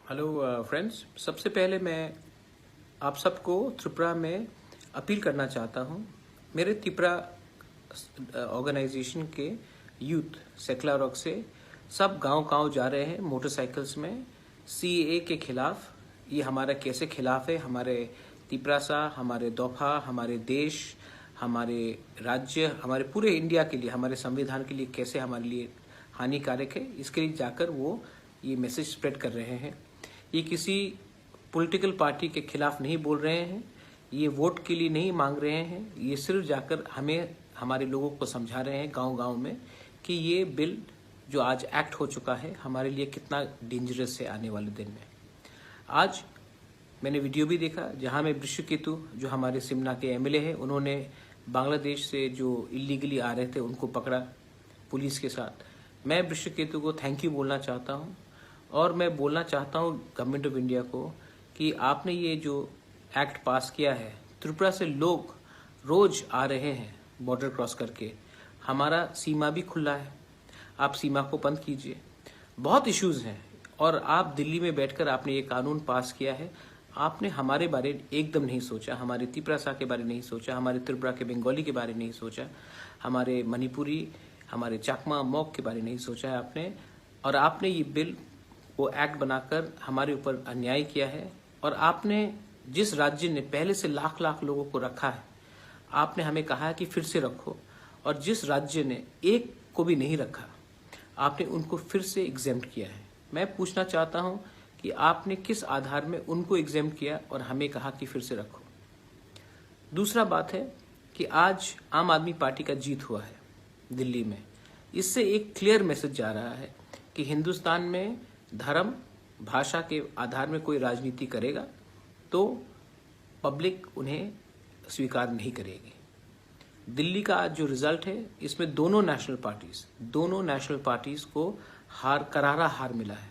Hello friends, सबसे पहले मैं आप सबको त्रिपुरा में अपील करना चाहता हूँ। मेरे त्रिपुरा ऑर्गेनाइजेशन के यूथ सेक्ला रॉक से सब गांव-गांव जा रहे हैं मोटरसाइकिल्स में सीएए के खिलाफ। ये हमारा कैसे खिलाफ है, हमारे त्रिपुरा सा, हमारे दोफा, हमारे देश, हमारे राज्य, हमारे पूरे इंडिया के लिए, हमारे संविधान के लिए कैसे हमारे लिए हानिकारक है, इसके लिए जाकर वो ये मैसेज स्प्रेड कर रहे हैं। ये किसी पॉलिटिकल पार्टी के खिलाफ नहीं बोल रहे हैं, ये वोट के लिए नहीं मांग रहे हैं, ये सिर्फ जाकर हमें हमारे लोगों को समझा रहे हैं गांव-गांव में कि ये बिल जो आज एक्ट हो चुका है हमारे लिए कितना डेंजरस है आने वाले दिन में। आज मैंने वीडियो भी देखा जहां में वृषकेतु जो हमारे सिमना के एमएलए हैं, उन्होंने बांग्लादेश से जो इलीगली आ रहे थे उनको पकड़ा पुलिस के साथ। मैं वृषकेतु को थैंक यू बोलना चाहता हूं और मैं बोलना चाहता हूं गवर्नमेंट ऑफ इंडिया को कि आपने ये जो एक्ट पास किया है, त्रिपुरा से लोग रोज आ रहे हैं बॉर्डर क्रॉस करके, हमारा सीमा भी खुला है, आप सीमा को बंद कीजिए। बहुत इश्यूज हैं और आप दिल्ली में बैठकर आपने ये कानून पास किया है, आपने हमारे बारे एकदम नहीं सोचा, हमारे त्रिपुरा सा के बारे नहीं सोचा, हमारे त्रिपुरा के बंगाली के बारे नहीं सोचा, हमारे मणिपुरी, हमारे चाकमा मॉक के बारे नहीं सोचा है आपने। और आपने ये बिल वो एक्ट बनाकर हमारे ऊपर अन्याय किया है। और आपने जिस राज्य ने पहले से लाख लाख लोगों को रखा है, आपने हमें कहा है कि फिर से रखो, और जिस राज्य ने एक को भी नहीं रखा आपने उनको फिर से एग्जेम्प्ट किया है। मैं पूछना चाहता हूं कि आपने किस आधार में उनको एग्जेम्प्ट किया और हमें कहा कि फिर से रखो। दूसरा बात है कि आज आम आदमी पार्टी का जीत हुआ है दिल्ली में, इससे एक क्लियर मैसेज जा रहा है कि हिंदुस्तान में धर्म भाषा के आधार में कोई राजनीति करेगा तो पब्लिक उन्हें स्वीकार नहीं करेगी। दिल्ली का आज जो रिजल्ट है, इसमें दोनों नेशनल पार्टीज को करारा हार मिला है,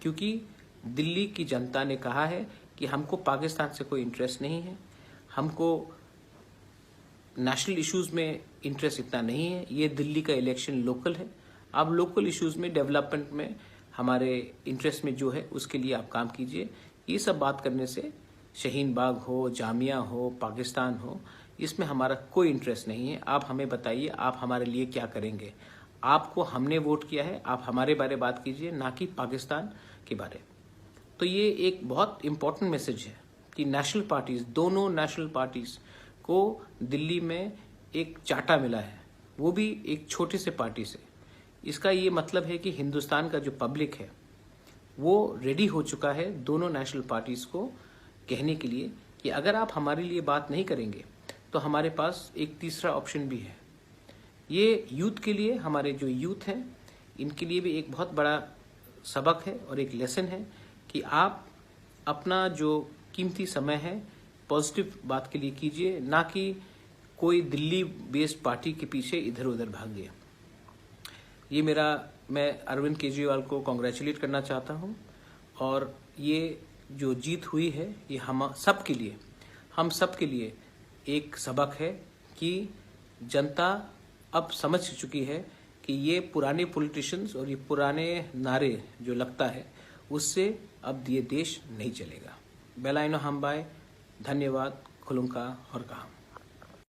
क्योंकि दिल्ली की जनता ने कहा है कि हमको पाकिस्तान से कोई इंटरेस्ट नहीं है, हमको नेशनल इश्यूज में इंटरेस्ट इतना नहीं है, ये दिल्ली का इलेक्शन लोकल है, आप लोकल इश्यूज में डेवलपमेंट में हमारे इंटरेस्ट में जो है उसके लिए आप काम कीजिए। ये सब बात करने से शाहीन बाग हो, जामिया हो, पाकिस्तान हो, इसमें हमारा कोई इंटरेस्ट नहीं है। आप हमें बताइए आप हमारे लिए क्या करेंगे। आपको हमने वोट किया है, आप हमारे बारे बात कीजिए, ना कि पाकिस्तान के बारे। तो ये एक बहुत इंपॉर्टेंट मैसेज है कि नेशनल पार्टीज, दोनों नेशनल पार्टीज को दिल्ली में एक चाटा मिला है, वो भी एक छोटे से पार्टी से। इसका ये मतलब है कि हिंदुस्तान का जो पब्लिक है वो रेडी हो चुका है दोनों नेशनल पार्टीज को कहने के लिए कि अगर आप हमारे लिए बात नहीं करेंगे तो हमारे पास एक तीसरा ऑप्शन भी है। ये यूथ के लिए, हमारे जो यूथ हैं इनके लिए भी एक बहुत बड़ा सबक है और एक लेसन है कि आप अपना जो कीमती समय है पॉजिटिव बात के लिए कीजिए, ना कि कोई दिल्ली बेस्ड पार्टी के पीछे इधर उधर भागिए। ये मैं अरविंद केजरीवाल को कॉन्ग्रेचुलेट करना चाहता हूँ और ये जो जीत हुई है ये हम सब के लिए एक सबक है कि जनता अब समझ चुकी है कि ये पुराने पॉलिटिशियंस और ये पुराने नारे जो लगता है उससे अब ये देश नहीं चलेगा। बेलाइनो हमबाय, धन्यवाद, खुलुंका और कहा।